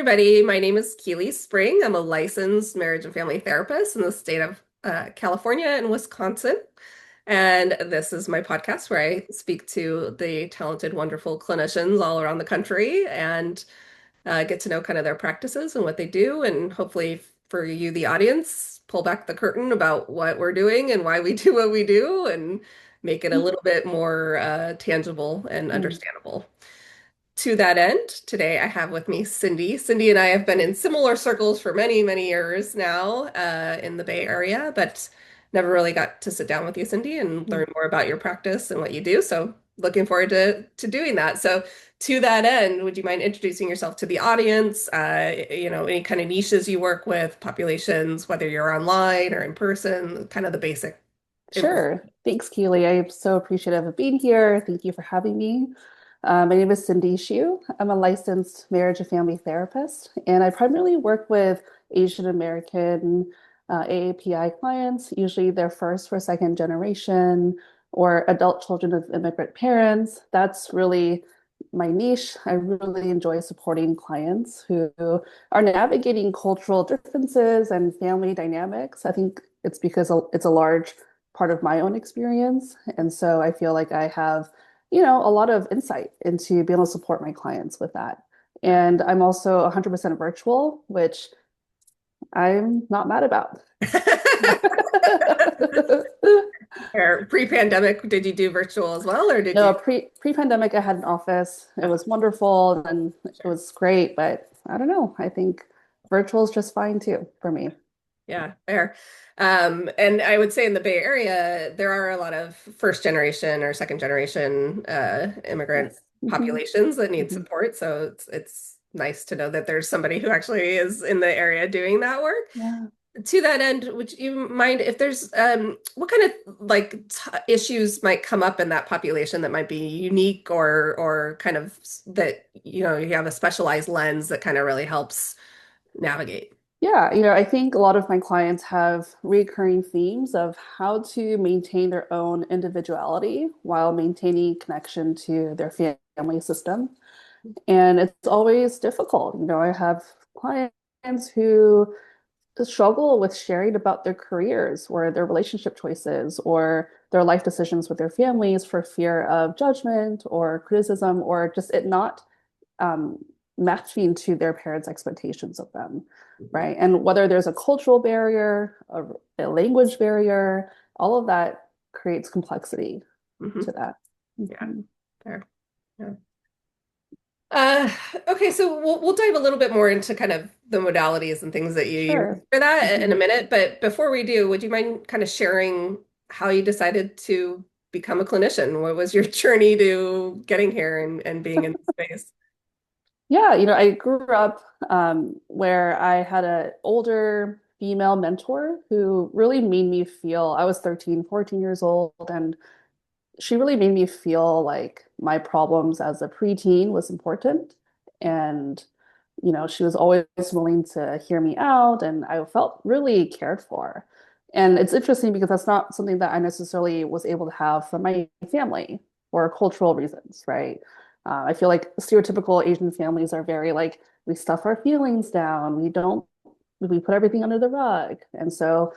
everybody. My name is Keely Spring. I'm a licensed marriage and family therapist in the state of California and Wisconsin. And this is my podcast where I speak to the talented, wonderful clinicians all around the country and get to know kind of their practices and what they do. And hopefully, for you, the audience, pull back the curtain about what we're doing and why we do what we do and make it a little bit more tangible and Mm. understandable. To that end, today I have with me Cindy. Cindy and I have been in similar circles for many, many years now in the Bay Area, but never really got to sit down with you, Cindy, and Mm. learn more about your practice and what you do. So looking forward to doing that. So to that end, would you mind introducing yourself to the audience? Any kind of niches you work with, populations, whether you're online or in person, kind of the basic info. Sure. Thanks, Keely. I'm so appreciative of being here. Thank you for having me. My name is Cindy Shu. I'm a licensed marriage and family therapist, and I primarily work with Asian American AAPI clients. Usually they're first or second generation or adult children of immigrant parents. That's really my niche. I really enjoy supporting clients who are navigating cultural differences and family dynamics. I think it's because it's a large part of my own experience. And so I feel like I have, a lot of insight into being able to support my clients with that. Yeah. And I'm also 100% virtual, which I'm not mad about. Or pre-pandemic, did you do virtual as well, or did you? No, pre-pandemic, I had an office. It was wonderful and it Sure. was great, but I don't know. I think virtual is just fine too for me. Yeah, fair. And I would say in the Bay Area, there are a lot of first generation or second generation immigrant Yes. Hmm. populations that need Hmm. support. So it's nice to know that there's somebody who actually is in the area doing that work. Yeah. To that end, would you mind if there's what kind of like t issues might come up in that population that might be unique or kind of that you have a specialized lens that kind of really helps navigate? Yeah, I think a lot of my clients have recurring themes of how to maintain their own individuality while maintaining connection to their family system. And it's always difficult. I have clients who struggle with sharing about their careers or their relationship choices or their life decisions with their families for fear of judgment or criticism or just it not um, matching to their parents' expectations of them, Mhm. right? And whether there's a cultural barrier, a language barrier, all of that creates complexity Mhm. to that. Yeah, Mhm. fair. Yeah. Uh, okay, so we'll dive a little bit more into kind of the modalities and things that you use Sure. for that in Mhm. a minute. But before we do, would you mind kind of sharing how you decided to become a clinician? What was your journey to getting here and being in the space? Yeah, I grew up where I had an older female mentor who really made me feel, I was 13, 14 years old, and she really made me feel like my problems as a preteen was important. And, she was always willing to hear me out, and I felt really cared for. And it's interesting because that's not something that I necessarily was able to have from my family for cultural reasons, right? I feel like stereotypical Asian families are very like, we stuff our feelings down, we put everything under the rug. And so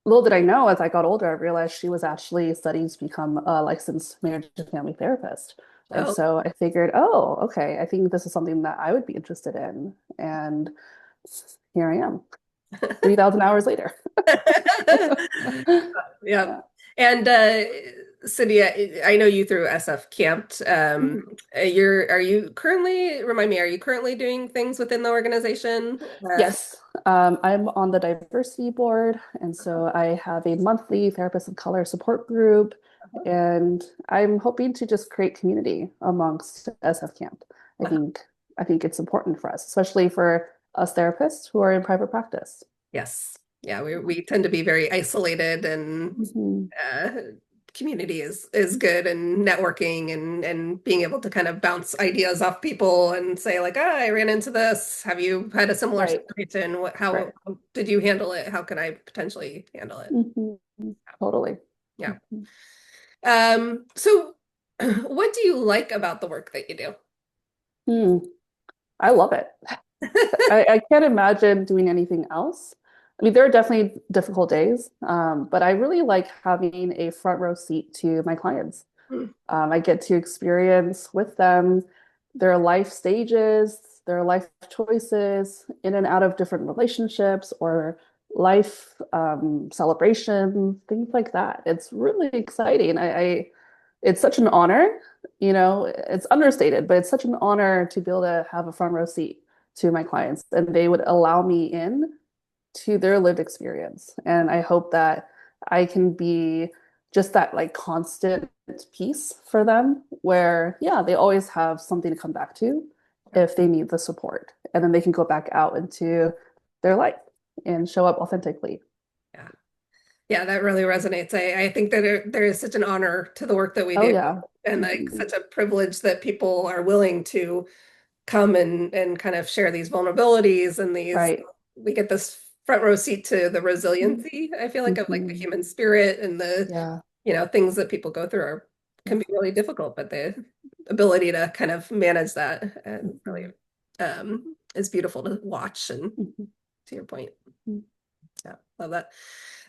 little did I know, as I got older, I realized she was actually studying to become a licensed marriage and family therapist. And Oh. so I figured, oh, okay, I think this is something that I would be interested in. And here I am, 3,000 hours later. Yeah. Yeah. And Cindy, I know you through SF Camped. Mhm. Are you currently, remind me, are you currently doing things within the organization? Yes, I'm on the diversity board, and so I have a monthly therapist of color support group, and I'm hoping to just create community amongst SF Camp. I think I think it's important for us, especially for us therapists who are in private practice. Yes. Yeah, we tend to be very isolated and Mhm. uh community is good and networking and being able to kind of bounce ideas off people and say like, ah, I ran into this. Have you had a similar Right, situation? right. How did you handle it? How can I potentially handle it? Mhm. Totally. Yeah. Mhm. So what do you like about the work that you do? Hmm. I love it. I can't imagine doing anything else. I mean, there are definitely difficult days, but I really like having a front row seat to my clients. Mm, I get to experience with them their life stages, their life choices, in and out of different relationships or life celebration, things like that. It's really exciting. It's such an honor, it's understated, but it's such an honor to be able to have a front row seat to my clients, and they would allow me in to their lived experience. And I hope that I can be just that like constant piece for them where, yeah, they always have something to come back to yeah, if they need the support. And then they can go back out into their life and show up authentically. yeah. Yeah, that really resonates. I think that there is such an honor to the work that we Oh, do yeah. and like Mhm. such a privilege that people are willing to come and kind of share these vulnerabilities and these Right. we get this front row seat to the resiliency, I feel like, of like the Mhm. human spirit and the, Yeah. things that people go through can be really difficult, but the ability to kind of manage that and really Mhm. is beautiful to watch and Mhm. to your point. Mhm. Yeah, love that.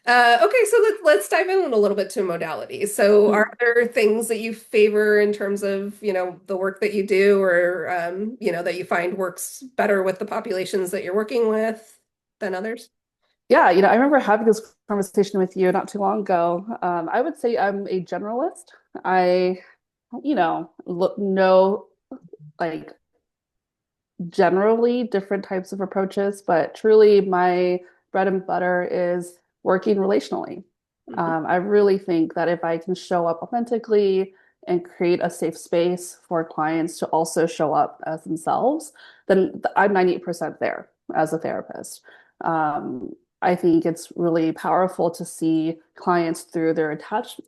Okay, so let's dive in a little bit to modalities. So, are Mhm. there things that you favor in terms of, the work that you do, or that you find works better with the populations that you're working with than others? Yeah, I remember having this conversation with you not too long ago. I would say I'm a generalist. I, look, know like generally different types of approaches, but truly my bread and butter is working relationally. Mhm. I really think that if I can show up authentically and create a safe space for clients to also show up as themselves, then I'm 98% there as a therapist. Um, I think it's really powerful to see clients through their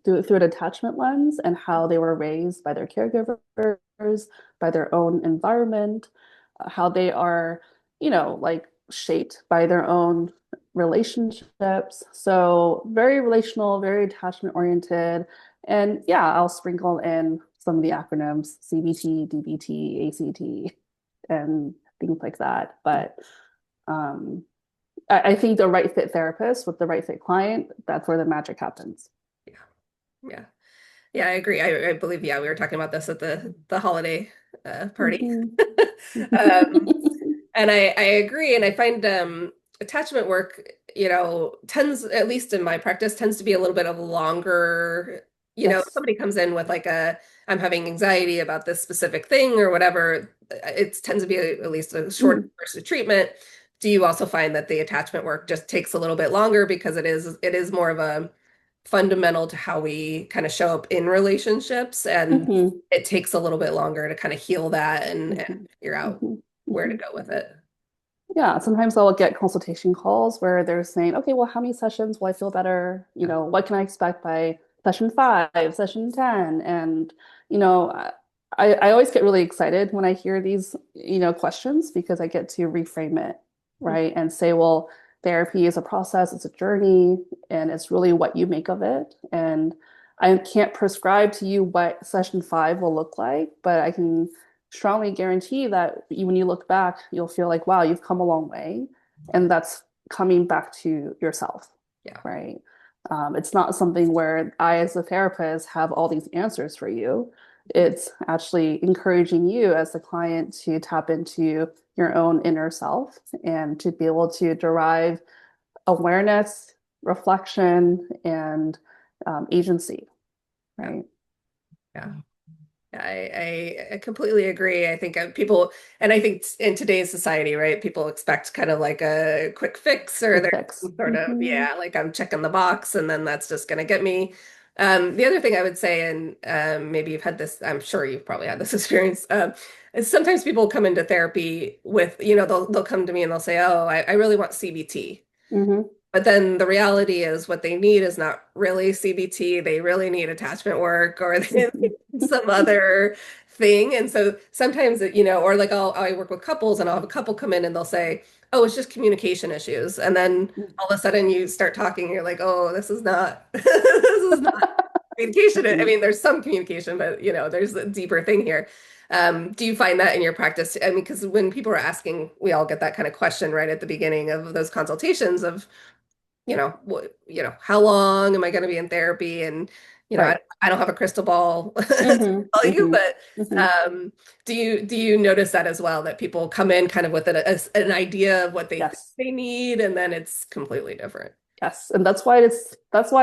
through an attachment lens and how they were raised by their caregivers, by their own environment, how they are, like shaped by their own relationships. So very relational, very attachment oriented. And yeah, I'll sprinkle in some of the acronyms CBT, DBT, ACT, and things like that. But um, I think the right fit therapist with the right fit client, that's where the magic happens. Yeah, yeah, yeah. I agree. I believe. Yeah, we were talking about this at the holiday party. Mhm. Um, And I agree, and I find attachment work, tends, at least in my practice, tends to be a little bit of longer. Yes. Somebody comes in with like I'm having anxiety about this specific thing or whatever. It tends to be at least a short Mhm. course of treatment. Do you also find that the attachment work just takes a little bit longer because it is more of a fundamental to how we kind of show up in relationships, and Mhm. it takes a little bit longer to kind of heal that and Mhm. figure out Mhm. where to Mhm. go with it. Yeah, sometimes I'll get consultation calls where they're saying, okay, well, how many sessions will I feel better? Yeah. What can I expect by session 5, session 10? And, you know, I always get really excited when I hear these, questions because I get to reframe it, right? And say, well, therapy is a process, it's a journey, and it's really what you make of it. And I can't prescribe to you what session 5 will look like, but I can strongly guarantee that when you look back, you'll feel like, wow, you've come a long way. And that's coming back to yourself, Yeah. right? It's not something where I, as a therapist, have all these answers for you. It's actually encouraging you as a client to tap into your own inner self and to be able to derive awareness, reflection, and agency, Yeah. right? Yeah. I completely agree. I think people, and I think in today's society, right, people expect kind of like a quick fix or Quick there's fix. some sort of, Mm-hmm. yeah, like I'm checking the box and then that's just going to get me. The other thing I would say, and maybe you've had this, I'm sure you've probably had this experience, is sometimes people come into therapy with, they'll come to me and they'll say, oh, I really want CBT. Mm-hmm. But then the reality is what they need is not really CBT. They really need attachment work or they Mm-hmm. need some other thing. And so sometimes, or like I work with couples and I'll have a couple come in and they'll say, oh, it's just communication issues. And then all of a sudden you start talking and you're like, oh, this is not, this is not. communication. I Mhm. mean, there's some communication, but there's a deeper thing here. Do you find that in your practice? I mean, because when people are asking, we all get that kind of question right at the beginning of those consultations of, how long am I going to be in therapy? And, Right. I don't have a crystal ball to Hmm. tell you, Hmm. but Hmm. do you notice that as well, that people come in kind of with an idea of what they think Yes. they need, and then it's completely different? Yes. And that's why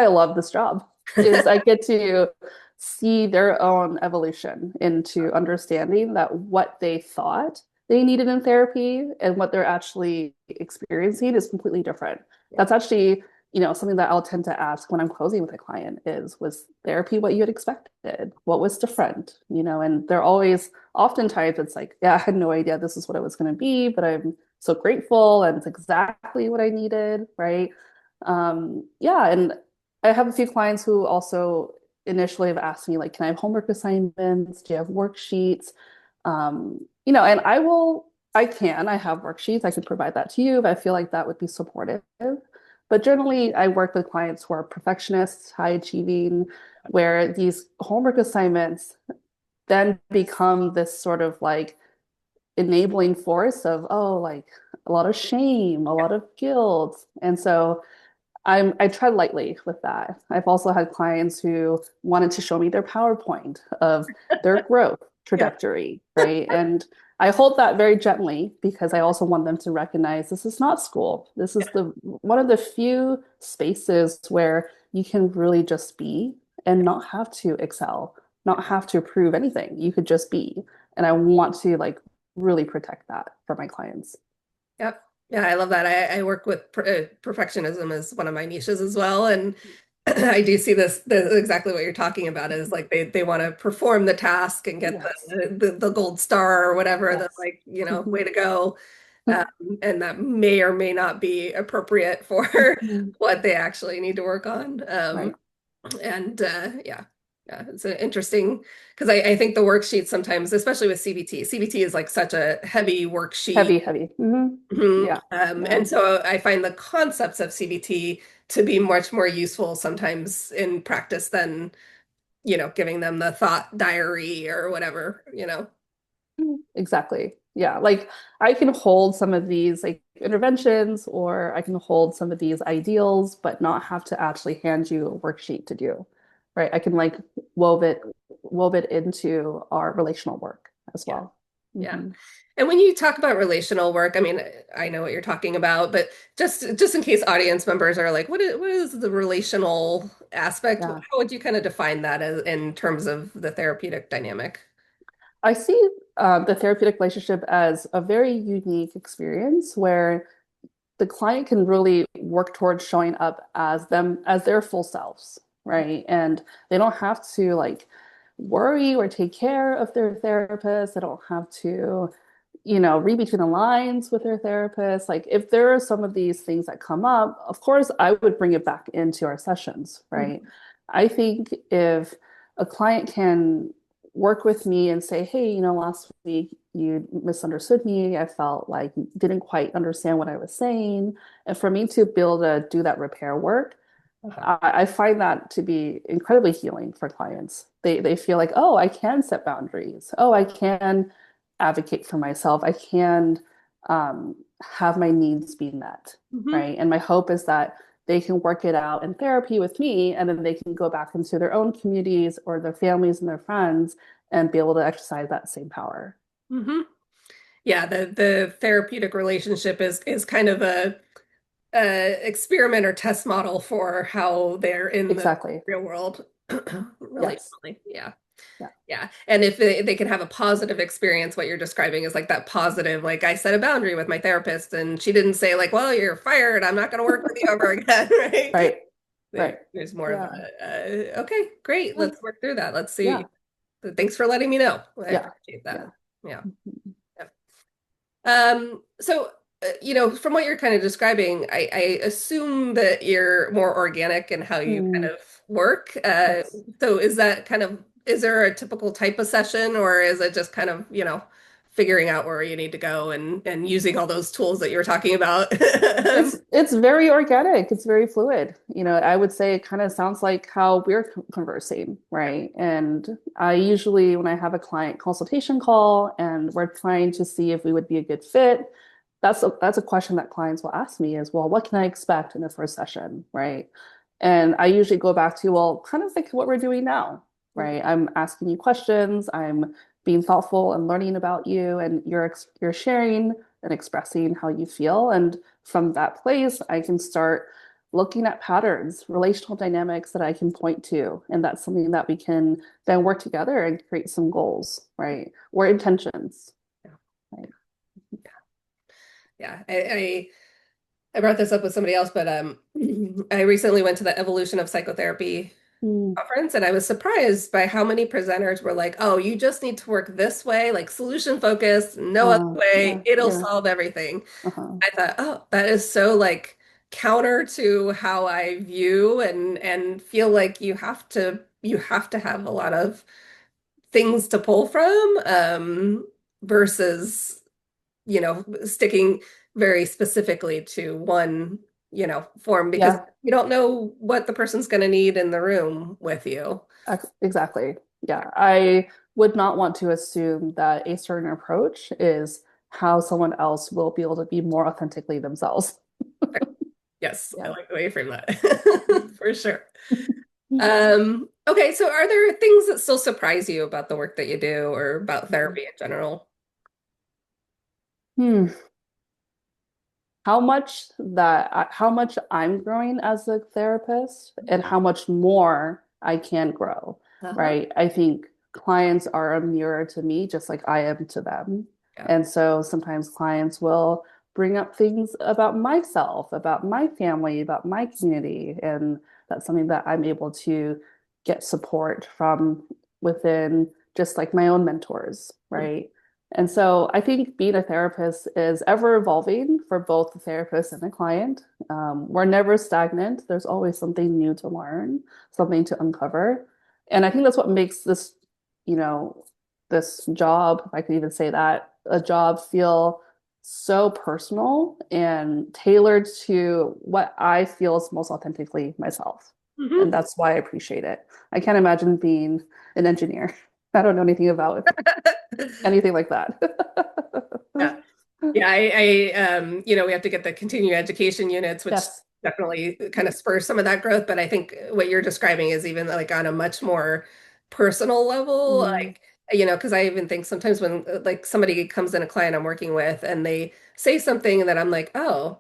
I love this job is I get to see their own evolution into understanding that what they thought they needed in therapy and what they're actually experiencing is completely different. Yeah. That's actually, something that I'll tend to ask when I'm closing with a client is, was therapy what you had expected? What was different? And they're always, oftentimes it's like, yeah, I had no idea this is what it was going to be, but I'm so grateful and it's exactly what I needed, right? Yeah, and I have a few clients who also initially have asked me, like, can I have homework assignments? Do you have worksheets? And I have worksheets. I could provide that to you if I feel like that would be supportive. But generally, I work with clients who are perfectionists, high achieving, where these homework assignments then become this sort of like enabling force of, oh, like a lot of shame, a lot of guilt. And so I tread lightly with that. I've also had clients who wanted to show me their PowerPoint of their growth Yeah. trajectory, right? And I hold that very gently because I also want them to recognize this is not school. This is the one of the few spaces where you can really just be and not have to excel, not have to prove anything. You could just be. And I want to like really protect that for my clients. Yep. Yeah, I love that. I work with perfectionism as one of my niches as well. And I do see exactly what you're talking about is like they want to perform the task and get Yes. the gold star or whatever, the Yes. like, way to go. Um, and that may or may not be appropriate for what they actually need to work on. Right. And yeah, it's interesting because I think the worksheet sometimes, especially with CBT is like such a heavy worksheet. Heavy, heavy. Hmm. Mhm. Yeah. Yeah. And so I find the concepts of CBT to be much more useful sometimes in practice than, giving them the thought diary or whatever. Exactly. Yeah. Like I can hold some of these like interventions or I can hold some of these ideals, but not have to actually hand you a worksheet to do. Right. I can like wove it, wove it into our relational work as Yeah. well. Yeah. Hmm. And when you talk about relational work, I mean, I know what you're talking about, but just in case audience members are like, what is the relational aspect? Yeah. How would you kind of define that in terms of the therapeutic dynamic? I see the therapeutic relationship as a very unique experience where the client can really work towards showing up as them as their full selves, right? And they don't have to like worry or take care of their therapist. They don't have to, read between the lines with their therapist. Like if there are some of these things that come up, of course, I would bring it back into our sessions, right? Mhm. I think if a client can work with me and say, hey, last week you misunderstood me. I felt like you didn't quite understand what I was saying. And for me to be able to do that repair work, Uh-huh. I find that to be incredibly healing for clients. They feel like, oh, I can set boundaries. Oh, I can advocate for myself. I can have my needs be met, Mhm. right? And my hope is that they can work it out in therapy with me, and then they can go back into their own communities or their families and their friends and be able to exercise that same power. Mhm. Yeah, the therapeutic relationship is kind of a experiment or test model for how they're in the Exactly. real world Yes. relationally. Yeah. Yeah. Yeah. And if they can have a positive experience, what you're describing is like that positive, like I set a boundary with my therapist and she didn't say like, well, you're fired. I'm not going to work with you ever again. Right. Right. There, Right. there's more of Yeah. okay, great. Yeah. Let's work through that. Let's Yeah. see. Thanks for letting me know. I Yeah. appreciate Yeah. that. Yeah. Mhm. Yeah. So, from what you're kind of describing, I assume that you're more organic in how you kind Mm, of work. yes. So is that kind of, is there a typical type of session or is it just kind of, figuring out where you need to go and using all those tools that you were talking about. It's very organic. It's very fluid. I would say it kind of sounds like how we're conversing, right? And I usually, when I have a client consultation call and we're trying to see if we would be a good fit, that's a question that clients will ask me is, well, what can I expect in the first session, right? And I usually go back to, well, kind of like what we're doing now, right? I'm asking you questions, I'm being thoughtful and learning about you, and you're sharing and expressing how you feel. And from that place, I can start looking at patterns, relational dynamics that I can point to. And that's something that we can then work together and create some goals, right? Or intentions, right? Yeah, I brought this up with somebody else, but I recently went to the Evolution of Psychotherapy Mm, conference, and I was surprised by how many presenters were like, "Oh, you just need to work this way, like solution focused, no other yeah, way, it'll yeah. solve everything." Uh-huh. I thought, "Oh, that is so like counter to how I view and feel like you have to have a lot of things to pull from versus sticking very specifically to one, form because Yeah, you don't know what the person's going to need in the room with you. exactly. Yeah, I would not want to assume that a certain approach is how someone else will be able to be more authentically themselves. Yes, I Yeah. like the way you frame that for sure. Okay, so are there things that still surprise you about the work that you do or about therapy in general? Hmm. How much I'm growing as a therapist and how much more I can grow, Uh-huh. right? I think clients are a mirror to me, just like I am to them. Yeah. And so sometimes clients will bring up things about myself, about my family, about my community. And that's something that I'm able to get support from within just like my own mentors, right? And so I think being a therapist is ever evolving for both the therapist and the client. We're never stagnant. There's always something new to learn, something to uncover. And I think that's what makes this, you know, this job, if I could even say that, a job feel so personal and tailored to what I feel is most authentically myself. And Mhm. that's why I appreciate it. I can't imagine being an engineer. I don't know anything about anything like that. Yeah. Yeah, we have to get the continuing education units, which Yes. definitely kind of spurs some of that growth. But I think what you're describing is even like on a much more personal level, Mm, like, because I even think sometimes when like somebody comes in, a client I'm working with, and they say something that I'm like, oh,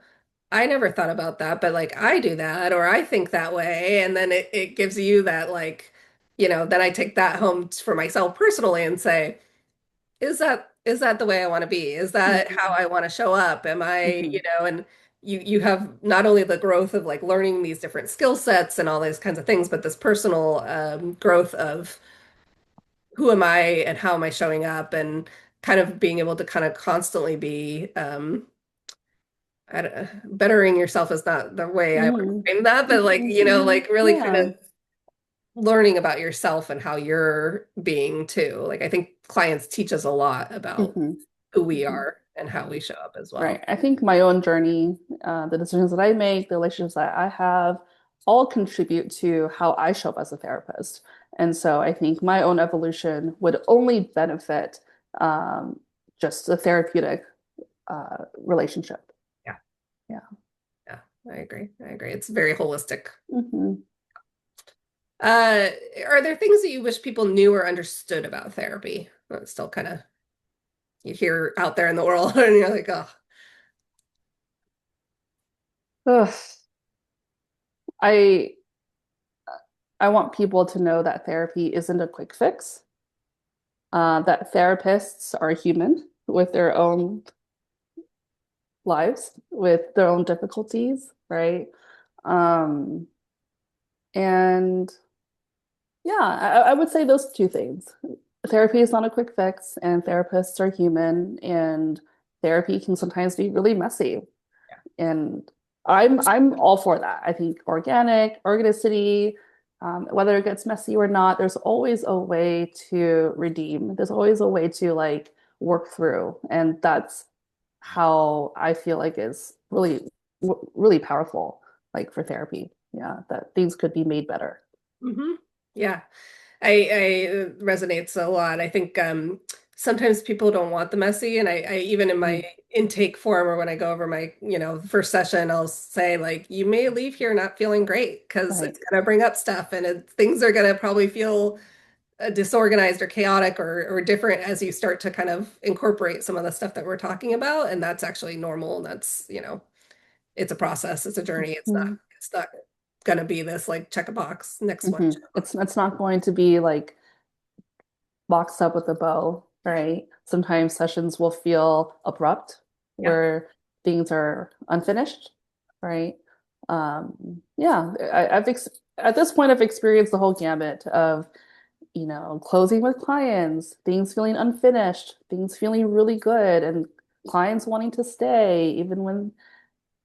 I never thought about that, but like I do that or I think that way. And then it gives you that like, then I take that home for myself personally and say, is that the way I want to be? Is that how mhm, I want to show up? Am I, mhm, and you have not only the growth of like learning these different skill sets and all these kinds of things, but this personal growth of who am I and how am I showing up and kind of being able to kind of constantly be bettering yourself is not the way I would mhm, frame that, but like, mhm. like really kind Yeah. of learning about yourself and how you're being too. Like I think clients teach us a lot about Mhm, who we mhm. are and how we show up as well. Right. I think my own journey, the decisions that I make, the relationships that I have, all contribute to how I show up as a therapist. And so I think my own evolution would only benefit um, just the therapeutic relationship. Yeah, Yeah. yeah, I agree. I agree. It's very holistic. Hmm. Uh, are there things that you wish people knew or understood about therapy? That's still kind of you hear out there in the world, and you're like, oh, Ugh. I I want people to know that therapy isn't a quick fix, that therapists are human with their own lives, with their own difficulties, right? Um, and yeah, I would say those two things. Therapy is not a quick fix, and therapists are human, and therapy can sometimes be really messy. And I'm all for that. I think organicity, whether it gets messy or not, there's always a way to redeem. There's always a way to like work through. And that's how I feel like is really powerful, like for therapy. Yeah, that things could be made better. Hmm. Yeah. I resonates a lot. I think sometimes people don't want the messy, and I even in my Mm, intake form or when I go over my, first session, I'll say like, you may leave here not feeling great because right. it's gonna bring up stuff, and things are gonna probably feel disorganized or chaotic or different as you start to kind of incorporate some of the stuff that we're talking about, and that's actually normal. And that's, it's a process, it's a journey. Mhm. It's not gonna be this like check a box next one. It's not going to be like boxed up with a bow, right? Sometimes sessions will feel abrupt Yeah. where things are unfinished, right? Yeah, I've ex at this point I've experienced the whole gamut of, closing with clients, things feeling unfinished, things feeling really good, and clients wanting to stay even when,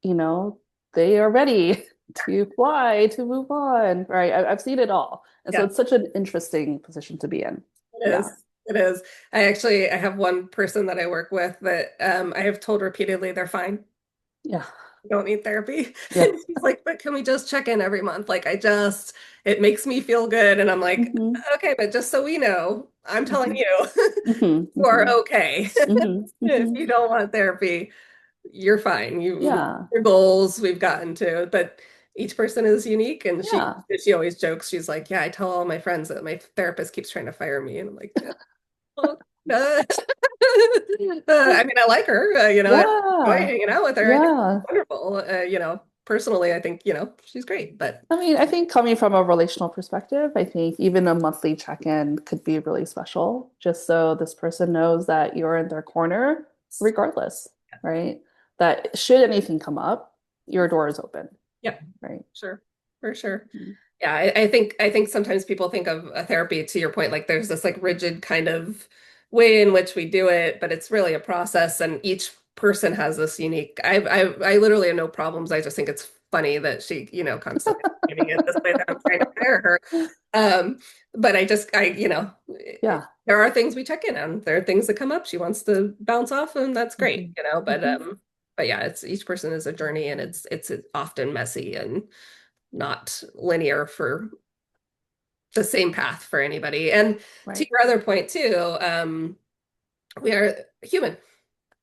you know, they are ready to fly, to move on, right? I've seen it all. And so Yeah. it's such an interesting position to be in. It Yeah. is. It is. I have one person that I work with that I have told repeatedly they're fine. Yeah. Don't need therapy. Yeah. And she's like, but can we just check in every month? Like, it makes me feel good. And I'm like, Hmm. okay, but just so we know, I'm telling Hmm. you, Hmm. you are Hmm. okay. Hmm. If Hmm. you don't want therapy, you're fine. Yeah. Your goals we've gotten to, but each person is unique. And Yeah. she always jokes. She's like, yeah, I tell all my friends that my therapist keeps trying to fire me. And I'm like, well, uh, I mean, I like her. I enjoy Yeah. hanging out with her. I think she's Yeah. wonderful. Personally, I think, she's great. But I mean, I think coming from a relational perspective, I think even a monthly check-in could be really special, just so this person knows that you're in their corner regardless, right? That should anything come up, your door is open, yeah, right? sure, for sure. Mhm. Yeah, I think sometimes people think of a therapy, to your point, like there's this like rigid kind of way in which we do it, but it's really a process, and each person has this unique. I literally have no problems. I just think it's funny that she, constantly giving it this way that I'm trying to fire her. Um, but Yeah. there are things we check in on. There are things that come up. She wants to bounce off, and that's great, Mhm. But Mhm. yeah, it's each person is a journey, and it's often messy and not linear for the same path for anybody. And to Right. your other point too, we are human.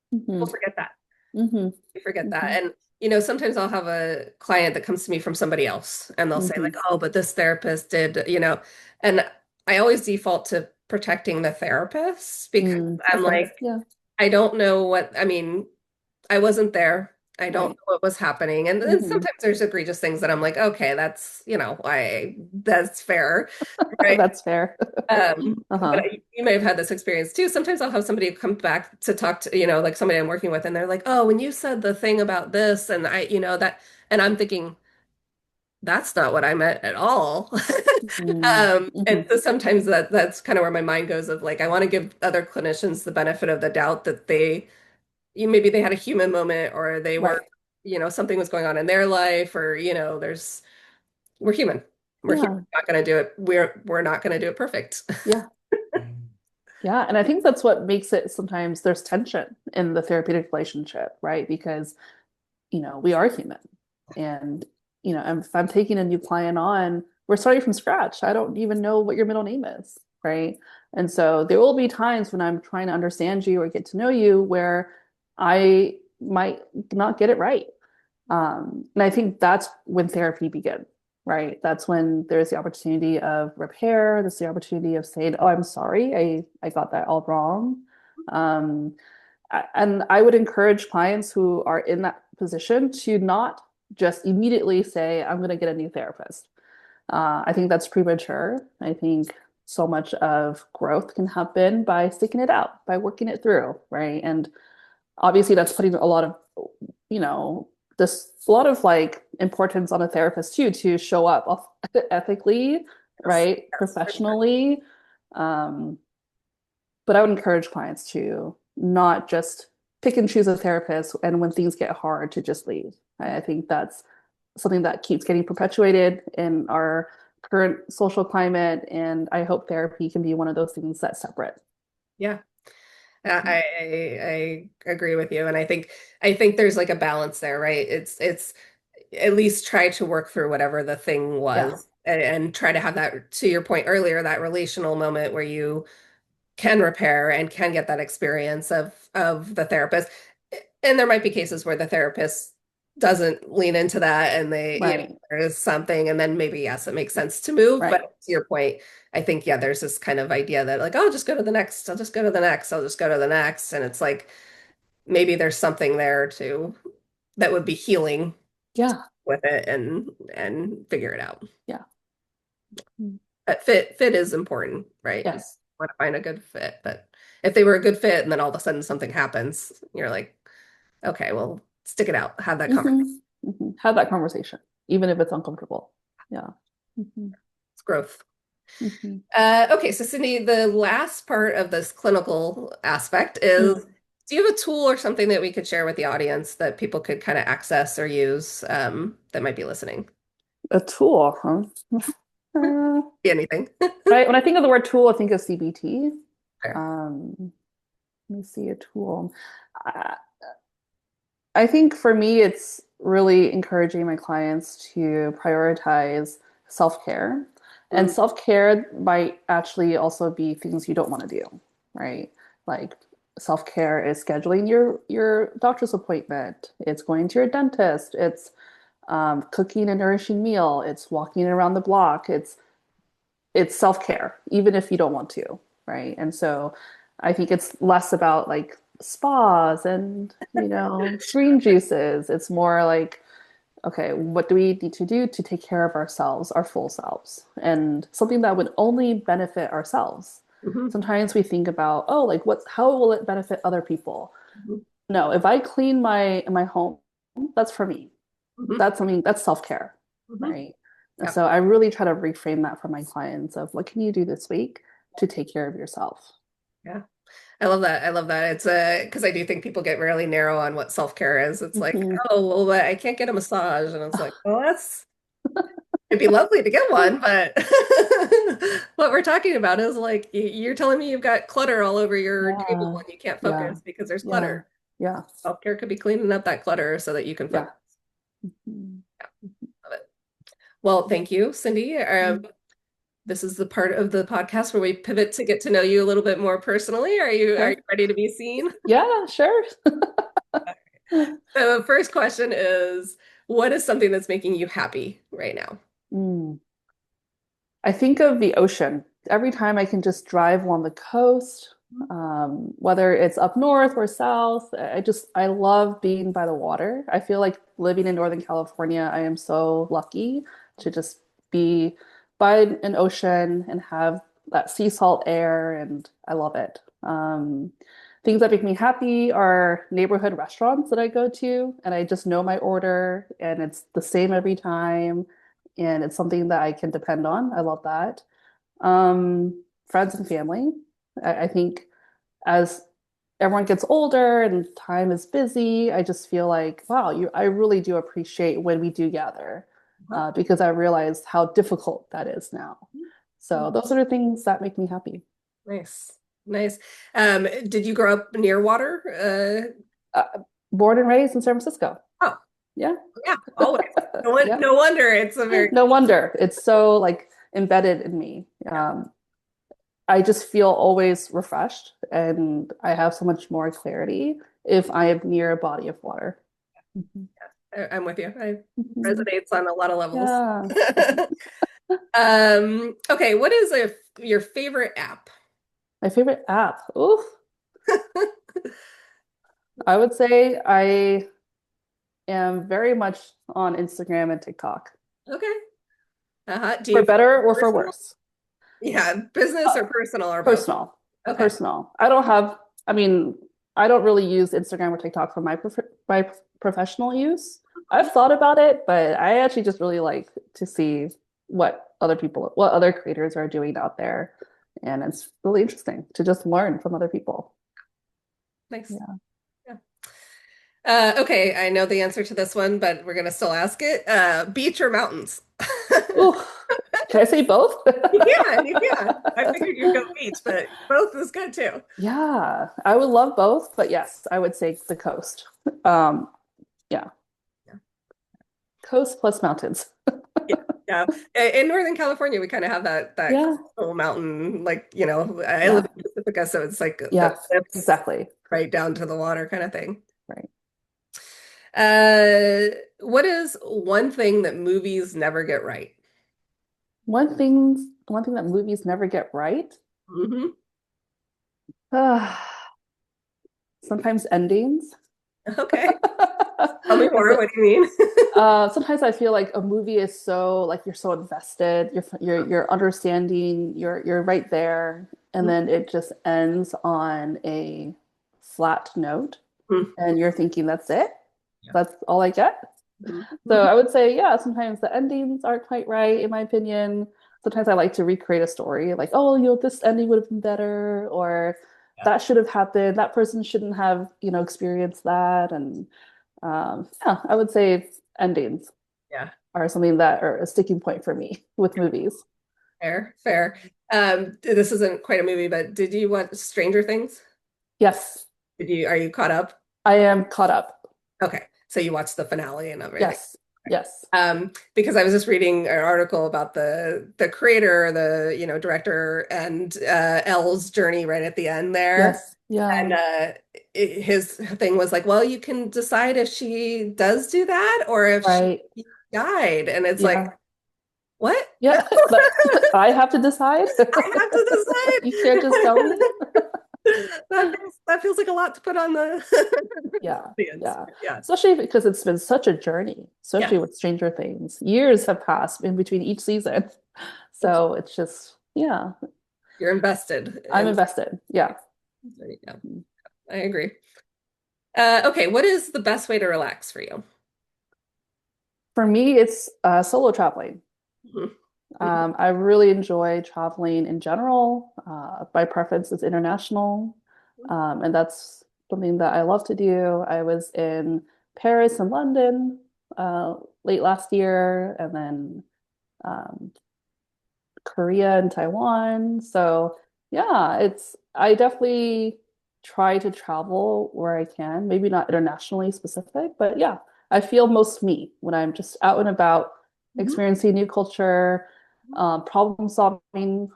People Mhm. forget that. Mhm. We forget that. Mhm. And sometimes I'll have a client that comes to me from somebody else and they'll say like, Mhm. "Oh, but this therapist did," and I always default to protecting the therapist because Mm. I'm Okay. like, Yeah. I don't know what, I mean, I wasn't there. I don't know Right. what was happening. And then Hmm. sometimes there's egregious things that I'm like, okay, that's fair. Right. That's fair. But Uh-huh. you may have had this experience too. Sometimes I'll have somebody come back to talk to, like somebody I'm working with, and they're like, "Oh, when you said the thing about this, and that," and I'm thinking, that's not what I meant at all. Mm. And Hmm. so sometimes that's kind of where my mind goes of like, I want to give other clinicians the benefit of the doubt that maybe they had a human moment or they were, Right. something was going on in their life or, we're human. We're human. Yeah. We're not going to do it. We're not going to do it perfect. Yeah. Yeah, and I think that's what makes it sometimes there's tension in the therapeutic relationship, right? Because, we are human. And, if I'm taking a new client on, we're starting from scratch. I don't even know what your middle name is, right? And so there will be times when I'm trying to understand you or get to know you where I might not get it right. And I think that's when therapy begins, right? That's when there's the opportunity of repair. There's the opportunity of saying, "Oh, I'm sorry, I got that all wrong." Um, and I would encourage clients who are in that position to not just immediately say, "I'm going to get a new therapist." I think that's premature. I think so much of growth can happen by sticking it out, by working it through, right? And obviously that's putting a lot of you know this a lot of like importance on a therapist too to show up ethically, Yes, right, yes, for sure. professionally. um, but I would encourage clients to not just pick and choose a therapist and when things get hard to just leave. I think that's something that keeps getting perpetuated in our current social climate, and I hope therapy can be one of those things that's separate. Yeah. I agree with you, and I think there's like a balance there, right? It's at least try to work through whatever the thing Yeah, was, and try to have that, to your point earlier, that relational moment where you can repair and can get that experience of the therapist. And there might be cases where the therapist doesn't lean into that, and right, there is something, and then maybe yes, it makes sense to move. But right. to your point, I think yeah, there's this kind of idea that like, oh, just go to the next, I'll just go to the next, I'll just go to the next. And it's like maybe there's something there too that would be healing Yeah, with it, and figure it out. yeah. Mm. But fit is important, right? You Yes. want to find a good fit, but if they were a good fit and then all of a sudden something happens, you're like, okay, well, stick it out, have that conversation. Have that conversation, even if it's uncomfortable. Yeah. Hmm. It's growth. Hmm. Okay, so Cindy, the last part of this clinical aspect is, Mm. do you have a tool or something that we could share with the audience that people could kind of access or use, that might be listening? A tool, huh? Be anything. When I think of the word tool, I think of CBT. Fair. Um, Let me see a tool. I, I think for me, it's really encouraging my clients to prioritize self-care. And Mm, self-care might actually also be things you don't want to do, right? Like self-care is scheduling your doctor's appointment. It's going to your dentist. It's cooking a nourishing meal. It's walking around the block. It's self-care, even if you don't want to, right? And so I think it's less about like spas and, green juices. It's more like, okay, what do we need to do to take care of ourselves, our full selves, and something that would only benefit ourselves. mhm, Sometimes we think about, oh, like how will it benefit other people? mhm, No, if I clean my home, that's for me. mhm, That's self-care, mhm. right? And Yep. so I really try to reframe that for my clients of what can you do this week to take care of yourself? Yeah. I love that. I love that. It's because I do think people get really narrow on what self-care is. It's like, Mhm. oh, well, but I can't get a massage. And it's like, well, it'd be lovely to get one, but what we're talking about is like you're telling me you've got clutter all over your table Yeah, and you can't yeah, focus because there's yeah, clutter. yeah, Self-care could be cleaning up that clutter so that you can focus. yeah. Mhm. Love it. Well, thank you, Cindy. Mhm. This is the part of the podcast where we pivot to get to know you a little bit more personally. Are you Sure. ready to be seen? Yeah, sure. So the first question is, what is something that's making you happy right now? Mm. I think of the ocean. Every time I can just drive along the coast, whether it's up north or south, I love being by the water. I feel like living in Northern California, I am so lucky to just be by an ocean and have that sea salt air, and I love it. Things that make me happy are neighborhood restaurants that I go to, and I just know my order, and it's the same every time and it's something that I can depend on. I love that. Friends and family. I think as everyone gets older and time is busy, I just feel like, wow, I really do appreciate when we do gather Uh-huh. because I realize how difficult that is now. So those are the things that make me happy. Nice. Nice. Did you grow up near water? Uh, Born and raised in San Francisco. Oh, Yeah. yeah, always. Yeah. No wonder it's a very, No wonder. It's so like embedded in me. yeah, I just feel always refreshed and I have so much more clarity if I am near a body of water. Mhm. I'm with you. I Mhm. resonates on a lot of levels. Yeah. Okay, what is your favorite app? My favorite app. Ooh, I would say I am very much on Instagram and TikTok, Okay. Uh-huh. Do for you find better or for personal? worse. Yeah, business Uh, or personal or both? Personal. Okay. Personal. I don't have, I mean, I don't really use Instagram or TikTok for my professional use. I've thought about it, but I actually just really like to see what other creators are doing out there. And it's really interesting to just learn from other people. Nice. Yeah. Yeah. Okay, I know the answer to this one, but we're gonna still ask it. Beach or mountains? Ooh. Can I say both? You can, you can. I figured you'd go beach, but both is good too. Yeah, I would love both, but yes, I would say the coast. Um, yeah, Yeah, coast plus mountains. yeah, yeah. In Northern California, we kind of have that Yeah, coastal mountain, like, I live yeah, in Pacifica, so it's like the yeah, cliffs exactly. right down to the water kind of thing. Right. Uh, what is one thing that movies never get right? One thing that movies never get right. Hmm. Uh, sometimes endings. Okay. Tell me more. What do you mean? Sometimes I feel like a movie is so like you're so invested, you're understanding, you're right there, and then it just ends on a flat note, Mhm. and you're thinking that's it, Yeah. that's all I get. So Mhm. I would say, yeah, sometimes the endings aren't quite right, in my opinion. Sometimes I like to recreate a story, like, oh, this ending would have been better, or Yeah. that should have happened. That person shouldn't have, experienced that. And yeah, I would say endings Yeah. are something that are a sticking point for me with movies. Fair, fair. This isn't quite a movie, but did you watch Stranger Things? Yes, Are you caught up? I am caught up. Okay. So you watched the finale and everything. Yes, yes, Because I was just reading an article about the creator, the director, and Elle's journey right at the end there. yes, yeah, And his thing was like, well, you can decide if she does do that or if she right. died. And it's like, Yeah, what? yeah. I have to decide. I have to You can't just tell me. decide. That feels like a lot to put on the Yeah, audience. yeah. Yeah. Especially because it's been such a journey, especially Yes. with Stranger Things. Years have passed in between each season. So it's just, yeah, You're invested I'm in. invested. Yeah. Yeah, I agree. Okay, what is the best way to relax for you? For me, it's solo traveling. Mhm. Mhm. I really enjoy traveling in general. My preference is international, and that's something that I love to do. I was in Paris and London uh, late last year, and then um, Korea and Taiwan. So yeah, I definitely try to travel where I can, maybe not internationally specific, but yeah, I feel most me when I'm just out and about Mhm. experiencing new culture, problem solving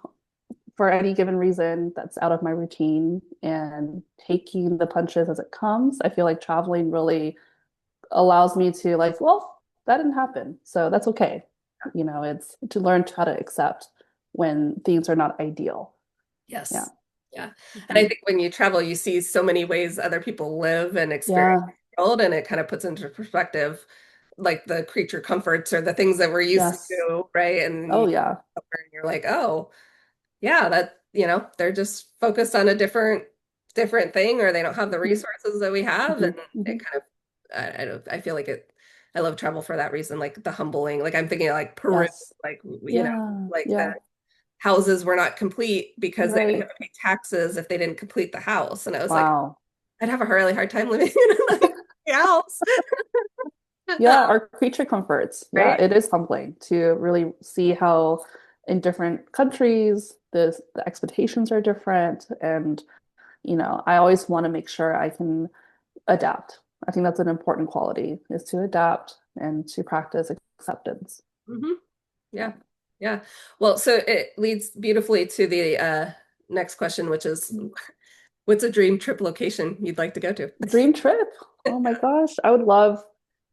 for any given reason that's out of my routine and taking the punches as it comes. I feel like traveling really allows me to like, well, that didn't happen. So that's okay. It's to learn how to accept when things are not ideal. Yeah. Yes. Yeah. And I Mhm. think when you travel, you see so many ways other people live and experience Yeah. the world, and it kind of puts into perspective like the creature comforts or the things that we're used to Yes. do, right? And Oh, yeah. you're like, oh, yeah, they're just focused on a different thing, or they don't have the Mhm. resources that we have, and Mhm. it Mhm. kind of I don't I feel like it. I love travel for that reason, like the humbling. Like I'm thinking of, like Peru, Yes. like Yeah. like the Yeah. houses were not complete because they didn't Right. have to pay taxes if they didn't complete the house, and I was like, Wow. I'd have a really hard time living in a house, Yeah, our creature comforts. Yeah, right? it is humbling to really see how in different countries the expectations are different. And, I always want to make sure I can adapt. I think that's an important quality is to adapt and to practice acceptance. Hmm. Yeah. Yeah. Yeah. Well, so it leads beautifully to the next question, which is what's a dream trip location you'd like to go to? Dream trip. Oh my gosh. I would love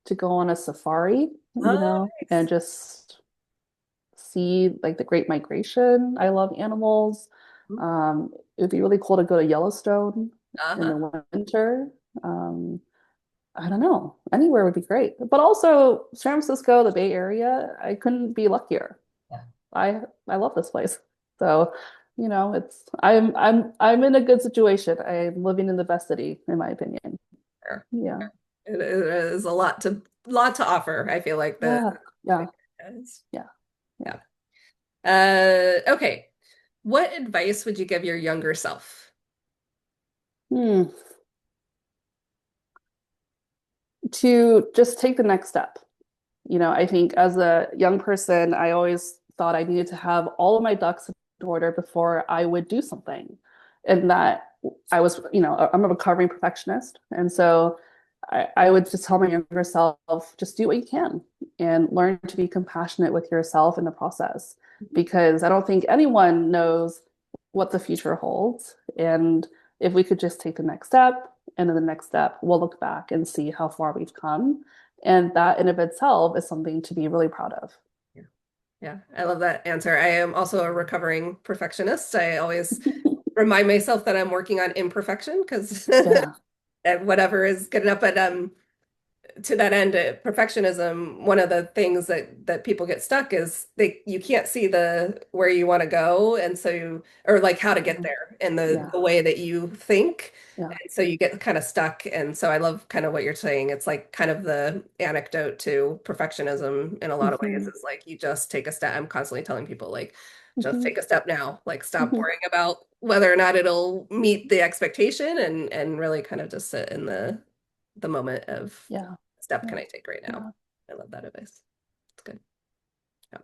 to go on a safari, Oh, and nice. just see like the Great Migration. I love animals. It would be really cool to go to Yellowstone in Uh-huh. the winter. Um, I don't know. Anywhere would be great. But also San Francisco, the Bay Area, I couldn't be luckier. Yeah. I love this place. So, it's I'm in a good situation. I'm living in the best city, in my opinion. Fair. Yeah. It is a lot to offer. I feel like the Yeah. Yeah. is. Yeah. Yeah. Yeah. Okay. What advice would you give your younger self? Hmm. To just take the next step. I think as a young person, I always thought I needed to have all of my ducks in order before I would do something. And that I was, I'm a recovering perfectionist. And so I would just tell my younger self, just do what you can and learn to be compassionate with yourself in the process. Because I don't think anyone knows what the future holds. And if we could just take the next step and then the next step, we'll look back and see how far we've come. And that in of itself is something to be really proud of. Yeah. Yeah, I love that answer. I am also a recovering perfectionist. I always remind myself that I'm working on imperfection because Yeah. whatever is good enough. But to that end, perfectionism, one of the things that people get stuck is you can't see the where you want to go, and so or like how to get Mhm. there in Yeah. the way that you think. Yeah. And so you get kind of stuck. And so I love kind of what you're saying. It's like kind of the anecdote to perfectionism in a lot of ways Hmm. is like you just take a step. I'm constantly telling people like just Hmm. take a step now. Like stop Hmm. worrying about whether or not it'll meet the expectation and really kind of just sit in the moment of Yeah. step Yeah. can I take right now? Yeah. I love that advice. It's good. Yeah.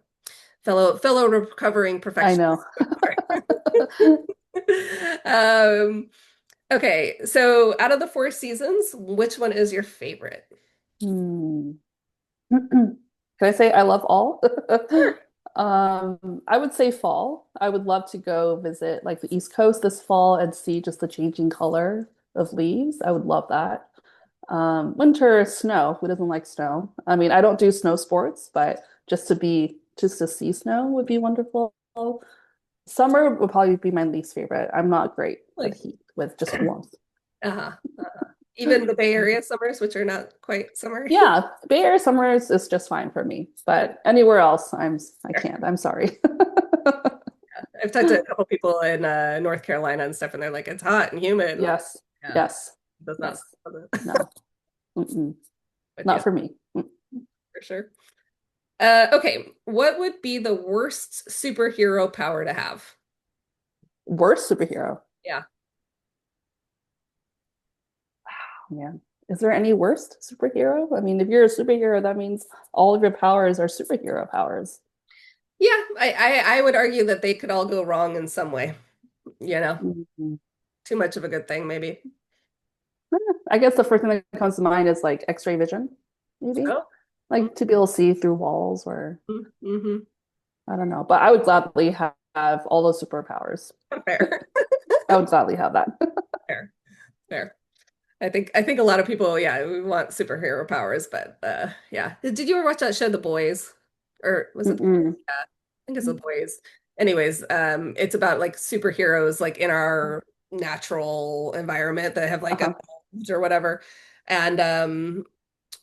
Fellow recovering I perfectionist. know. Um, okay, so out of the four seasons, which one is your favorite? Hmm. Can I say I love all? Sure. I would say fall. I would love to go visit like the East Coast this fall and see just the changing color of leaves. I would love that. Winter, snow. Who doesn't like snow? I mean, I don't do snow sports, but just to see snow would be wonderful. Summer would probably be my least favorite. I'm not great with Like, heat, with just warmth. uh-huh, uh-huh. Even the Bay Area summers, which are not quite summery. Yeah, Bay Area summers is just fine for me, but anywhere else, I can't. I'm sorry. I've talked to a couple people in North Carolina and stuff, and they're like, it's hot and humid. And Yes, yeah, it yes, does not yes. sound No, mm-mm. with you Not for me. for sure. Okay, what would be the worst superhero power to have? Worst superhero. Yeah. Oh, man. Is there any worst superhero? I mean, if you're a superhero, that means all of your powers are superhero powers. Yeah, I would argue that they could all go wrong in some way. You know, Mhm. too much of a good thing, maybe. I guess the first thing that comes to mind is like X-ray vision, maybe. Oh, Like to be able to see through walls or mm-hmm. I don't know. But I would gladly have all those superpowers. Fair, I would gladly have that. fair, fair. I think a lot of people, yeah, we want superhero powers, but yeah. Did you ever watch that show, The Boys? Or was it? Mm-mm. Yeah, I think it's The Boys. Anyways, it's about like superheroes like in our natural environment that have like Uh-huh. evolved or whatever. And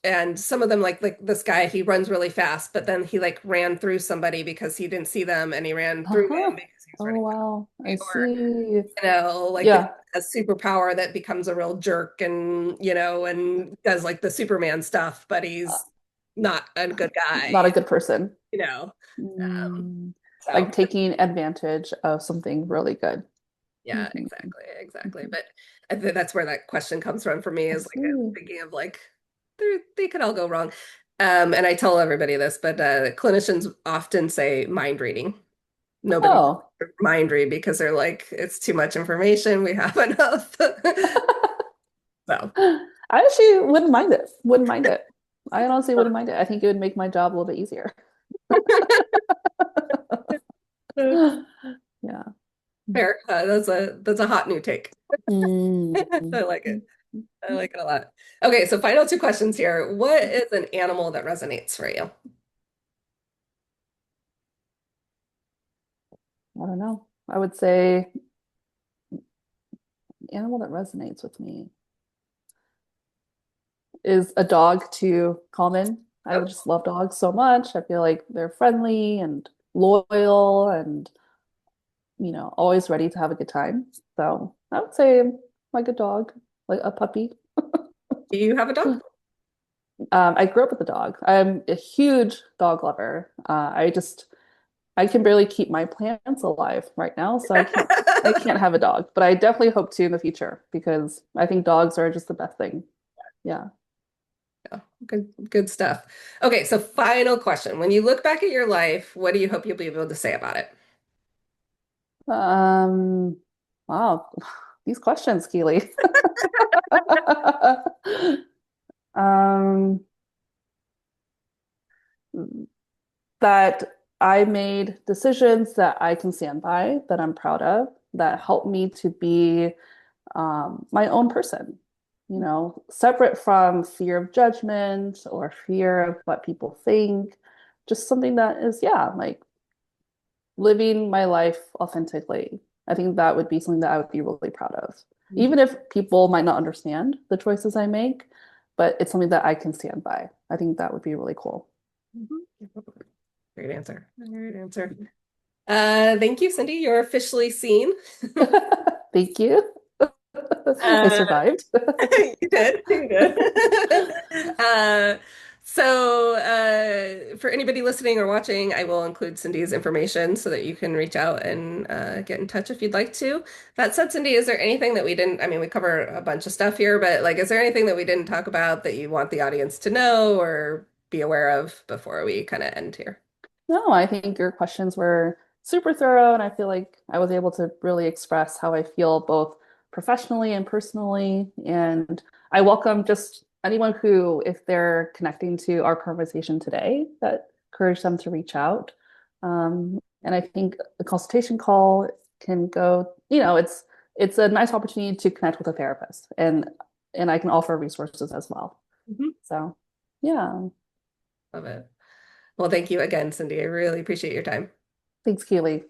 and some of them like this guy he runs really fast but then he like ran through somebody because he didn't see them and he ran through them Uh-huh. because he was Oh running wow. I or see. like Yeah. a superpower that becomes a real jerk and and does like the Superman stuff but Uh, he's not a good not a guy good person. you know um Mm, so like taking advantage of something really good. yeah, Mhm. exactly Mhm. but I think that's where that question comes from for me I is like see. thinking of like they could all go wrong. And I tell everybody this, but clinicians often say mind reading. Nobody Oh. mind read because they're like, it's too much information. We have enough. So, I actually wouldn't mind it. Wouldn't mind it. I honestly wouldn't mind it. I think it would make my job a little bit easier. Yeah. fair. That's a hot new take. Mm. I like it. I like it a lot. Okay, so final two questions here. What is an animal that resonates for you? I don't know. I would say animal that resonates with me is a dog too common. I Oh, would just love dogs so much. I feel like they're friendly and loyal and, always ready to have a good time. So I would say like a dog, like a puppy. do you have a dog? I grew up with a dog. I'm a huge dog lover. I can barely keep my plants alive right now, so I can't have a dog, but I definitely hope to in the future because I think dogs are just the best thing. Yeah. Good stuff. Okay, so final question. When you look back at your life, what do you hope you'll be able to say about it? Um, wow, these questions, Keely. Um, that I made decisions that I can stand by, that I'm proud of, that help me to be my own person, separate from fear of judgment or fear of what people think, just something that is, yeah, like living my life authentically. I think that would be something that I would be really proud of. Mhm. Even if people might not understand the choices I make, but it's something that I can stand by. I think that would be really cool. Mhm. Great answer. Great answer. Thank you, Cindy. You're officially seen. Thank you. I Uh, survived. you did. You did. For anybody listening or watching, I will include Cindy's information so that you can reach out and get in touch if you'd like to. That said, Cindy, is there anything that we didn't, I mean, we cover a bunch of stuff here, but like, is there anything that we didn't talk about that you want the audience to know or be aware of before we kind of end here? No, I think your questions were super thorough, and I feel like I was able to really express how I feel both professionally and personally. And I welcome just anyone who, if they're connecting to our conversation today, that encourage them to reach out. And I think a consultation call can go, it's a nice opportunity to connect with a therapist, and I can offer resources as well. Mhm. So, yeah, Love it. Well, thank you again, Cindy. I really appreciate your time. thanks, Keely.